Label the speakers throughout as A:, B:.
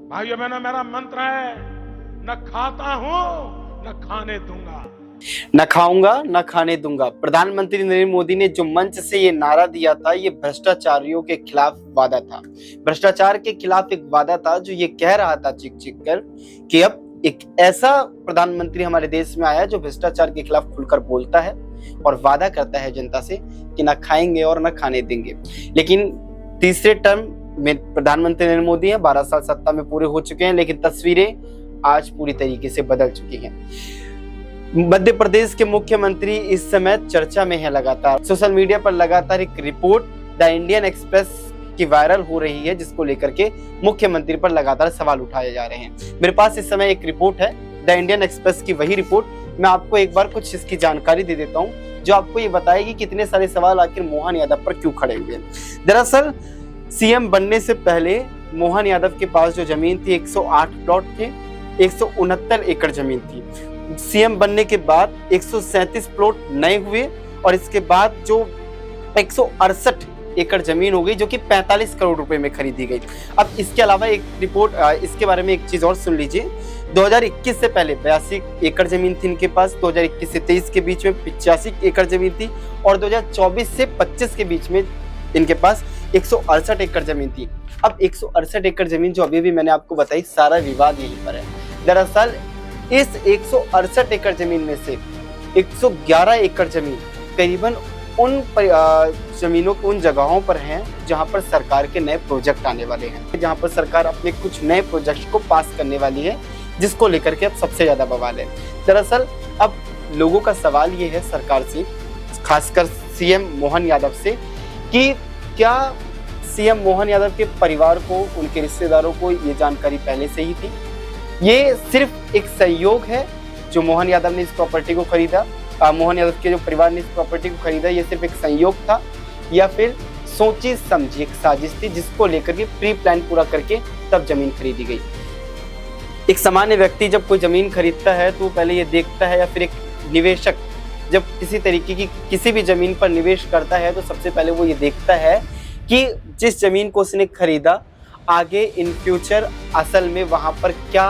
A: भाइयों बहनों, मेरा मंत्र है, न खाता हूं न खाने दूंगा।
B: न खाऊंगा न खाने दूंगा। प्रधानमंत्री नरेंद्र मोदी ने जो मंच से ये नारा दिया था, ये भ्रष्टाचारियों के खिलाफ वादा था। भ्रष्टाचार के खिलाफ एक वादा था जो ये कह रहा था चीख चीख कर कि अब एक ऐसा प्रधानमंत्री हमारे देश में आया जो भ्रष्टाचार के खिलाफ खुलकर बोलता है और वादा करता है जनता से कि न खाएंगे और न खाने देंगे। लेकिन तीसरे टर्म में प्रधानमंत्री नरेंद्र मोदी हैं, 12 साल सत्ता में पूरे हो चुके हैं, लेकिन तस्वीरें आज पूरी तरीके से बदल चुकी हैं। मध्य प्रदेश के मुख्यमंत्री इस समय चर्चा में है। लगातार सोशल मीडिया पर लगातार एक रिपोर्ट द इंडियन एक्सप्रेस की वायरल हो रही है, जिसको लेकर के मुख्यमंत्री पर लगातार सवाल उठाए जा रहे हैं। मेरे पास इस समय एक रिपोर्ट है, द इंडियन एक्सप्रेस की वही रिपोर्ट। मैं आपको एक बार कुछ इसकी जानकारी दे देता हूँ जो आपको ये बताएगी कितने सारे सवाल आखिर मोहन यादव पर क्यों खड़े हुए। दरअसल सीएम बनने से पहले मोहन यादव के पास जो जमीन थी 108 प्लॉट थे, 169 एकड़ जमीन थी। सीएम बनने के बाद 137 प्लॉट नए हुए और इसके बाद जो 168 एकड़ जमीन हो गई, जो कि 45 करोड़ रुपए में खरीदी गई। अब इसके अलावा एक रिपोर्ट, इसके बारे में एक चीज और सुन लीजिए। 2021 से पहले 82 एकड़ जमीन थी इनके पास, 2021 से 23 के बीच में 85 एकड़ जमीन थी और 2024 से 25 के बीच में इनके पास 168 एकड़ जमीन थी। अब 168 एकड़ जमीन जो अभी भी मैंने आपको बताई, सारा विवाद यहीं पर है। दरअसल इस 168 एकड़ जमीन में से 111 एकड़ जमीन करीबन उन जमीनों को उन जगहों पर हैं जहां पर सरकार के नए प्रोजेक्ट आने वाले हैं, जहां पर सरकार अपने कुछ नए प्रोजेक्ट को पास करने वाली है, जिसको लेकर के अब सबसे ज्यादा बवाल है। दरअसल अब लोगों का सवाल ये है सरकार से, खासकर सीएम मोहन यादव से, कि क्या सीएम मोहन यादव के परिवार को, उनके रिश्तेदारों को ये जानकारी पहले से ही थी? ये सिर्फ एक संयोग है जो मोहन यादव ने इस प्रॉपर्टी को खरीदा, मोहन यादव के जो परिवार ने इस प्रॉपर्टी को खरीदा, ये सिर्फ एक संयोग था या फिर सोची समझी एक साजिश थी जिसको लेकर के प्री प्लान पूरा करके तब जमीन खरीदी गई? एक सामान्य व्यक्ति जब कोई जमीन खरीदता है तो पहले ये देखता है, या फिर एक निवेशक जब किसी तरीके की किसी भी जमीन पर निवेश करता है तो सबसे पहले वो ये देखता है कि जिस जमीन को उसने खरीदा, आगे इन फ्यूचर असल में वहां पर क्या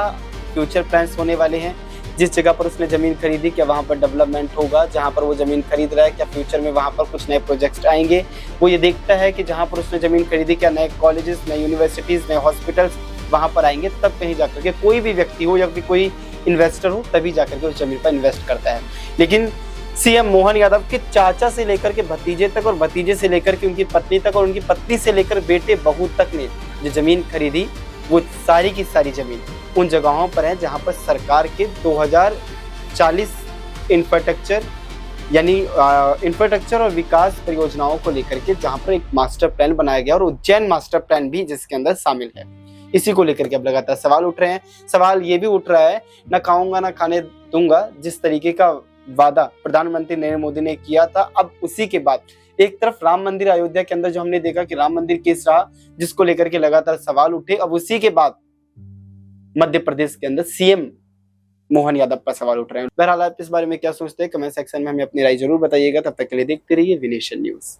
B: फ्यूचर प्लान्स होने वाले हैं। जिस जगह पर उसने जमीन खरीदी, क्या वहां पर डेवलपमेंट होगा? जहां पर वो जमीन खरीद रहा है, क्या फ्यूचर में वहां पर कुछ नए प्रोजेक्ट्स आएंगे? वो ये देखता है कि जहां पर उसने जमीन खरीदी, क्या नए कॉलेजेस, नए यूनिवर्सिटीज, नए हॉस्पिटल्स वहां पर आएंगे? तब कहीं जाकर के कोई भी व्यक्ति हो या फिर कोई इन्वेस्टर हो, तभी जाकर के उस जमीन पर इन्वेस्ट करता है। लेकिन सीएम मोहन यादव के चाचा से लेकर के भतीजे तक, और भतीजे से लेकर के उनकी पत्नी तक, और उनकी पत्नी से लेकर बेटे बहू तक ने जो जमीन खरीदी, वो सारी की सारी जमीन उन जगहों पर है जहां पर सरकार के 2040 इंफ्रास्ट्रक्चर यानी इंफ्रास्ट्रक्चर और विकास परियोजनाओं को लेकर के जहां पर एक मास्टर प्लान बनाया गया, और उज्जैन मास्टर प्लान भी जिसके अंदर शामिल है। इसी को लेकर के अब लगातार सवाल उठ रहे हैं। सवाल ये भी उठ रहा है, न खाऊंगा न खाने दूंगा जिस तरीके का वादा प्रधानमंत्री नरेंद्र मोदी ने किया था, अब उसी के बाद एक तरफ राम मंदिर अयोध्या के अंदर जो हमने देखा कि राम मंदिर केस रहा, जिसको लेकर के लगातार सवाल उठे, अब उसी के बाद मध्य प्रदेश के अंदर सीएम मोहन यादव पर सवाल उठ रहे हैं। बहरहाल आप इस बारे में क्या सोचते हैं? कमेंट सेक्शन में हमें अपनी राय जरूर बताइएगा। तब तक के लिए देखते रहिए विनेशन न्यूज।